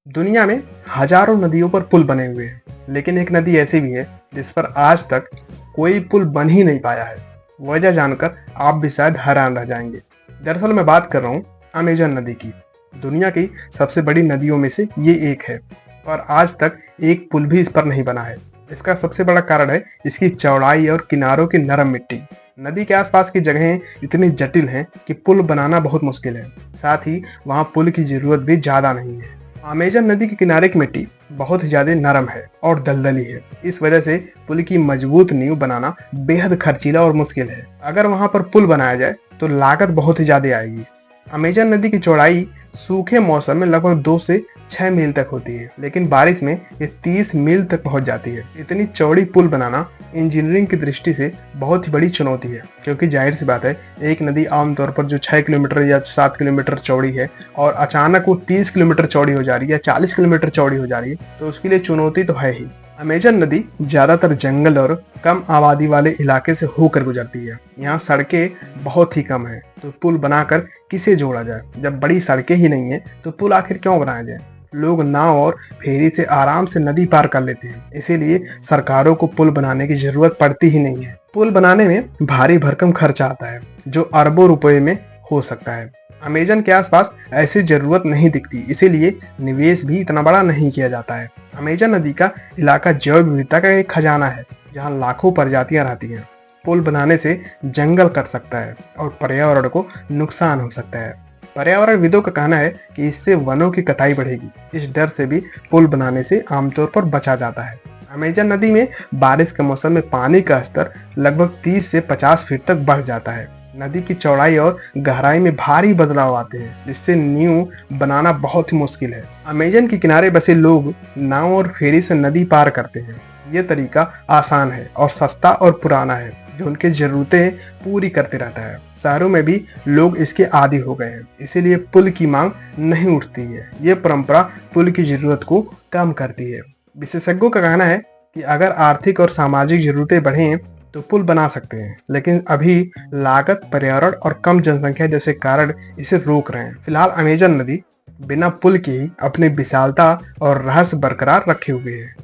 दुनिया में हजारों नदियों पर पुल बने हुए हैं, लेकिन एक नदी ऐसी भी है जिस पर आज तक कोई पुल बन ही नहीं पाया है। वजह जानकर आप भी शायद हैरान रह जाएंगे। दरअसल मैं बात कर रहा हूँ अमेजन नदी की। दुनिया की सबसे बड़ी नदियों में से ये एक है और आज तक एक पुल भी इस पर नहीं बना है। इसका सबसे बड़ा कारण है इसकी चौड़ाई और किनारों की नरम मिट्टी। नदी के आसपास की जगहें इतनी जटिल हैं कि पुल बनाना बहुत मुश्किल है। साथ ही वहाँ पुल की जरूरत भी ज्यादा नहीं है। अमेजन नदी के किनारे की मिट्टी बहुत ज्यादा नरम है और दलदली है। इस वजह से पुल की मजबूत नींव बनाना बेहद खर्चीला और मुश्किल है। अगर वहां पर पुल बनाया जाए तो लागत बहुत ही ज्यादा आएगी। अमेजन नदी की चौड़ाई सूखे मौसम में लगभग 2 से 6 मील तक होती है, लेकिन बारिश में ये 30 मील तक पहुंच जाती है। इतनी चौड़ी पुल बनाना इंजीनियरिंग की दृष्टि से बहुत ही बड़ी चुनौती है, क्योंकि जाहिर सी बात है एक नदी आमतौर पर जो 6 किलोमीटर या 7 किलोमीटर चौड़ी है और अचानक वो 30 किलोमीटर चौड़ी हो जा रही है या 40 किलोमीटर चौड़ी हो जा रही है, तो उसके लिए चुनौती तो है ही। अमेजन नदी ज्यादातर जंगल और कम आबादी वाले इलाके से होकर गुजरती है। यहाँ सड़कें बहुत ही कम है, तो पुल बनाकर किसे जोड़ा जाए? जब बड़ी सड़कें ही नहीं है तो पुल आखिर क्यों बनाया जाए? लोग नाव और फेरी से आराम से नदी पार कर लेते हैं, इसीलिए सरकारों को पुल बनाने की जरूरत पड़ती ही नहीं है। पुल बनाने में भारी भरकम खर्च आता है, जो अरबों रुपए में हो सकता है। अमेजन के आसपास ऐसी जरूरत नहीं दिखती, इसीलिए निवेश भी इतना बड़ा नहीं किया जाता है। अमेजन नदी का इलाका जैव विविधता का एक खजाना है, जहाँ लाखों प्रजातियां रहती हैं। पुल बनाने से जंगल कट सकता है और पर्यावरण को नुकसान हो सकता है। पर्यावरणविदों का कहना है कि इससे वनों की कटाई बढ़ेगी। इस डर से भी पुल बनाने से आमतौर पर बचा जाता है। अमेजन नदी में बारिश के मौसम में पानी का स्तर लगभग 30 से 50 फीट तक बढ़ जाता है। नदी की चौड़ाई और गहराई में भारी बदलाव आते हैं, जिससे नींव बनाना बहुत ही मुश्किल है। अमेजन के किनारे बसे लोग नाव और फेरी से नदी पार करते हैं। ये तरीका आसान है और सस्ता और पुराना है, जो उनकी जरूरतें पूरी करते रहता है। शहरों में भी लोग इसके आदी हो गए हैं, इसीलिए पुल की मांग नहीं उठती है। ये परंपरा पुल की जरूरत को कम करती है। विशेषज्ञों का कहना है कि अगर आर्थिक और सामाजिक जरूरतें बढ़ें तो पुल बना सकते हैं, लेकिन अभी लागत, पर्यावरण और कम जनसंख्या जैसे कारण इसे रोक रहे हैं। फिलहाल अमेजन नदी बिना पुल के ही अपनी विशालता और रहस्य बरकरार रखे हुए है।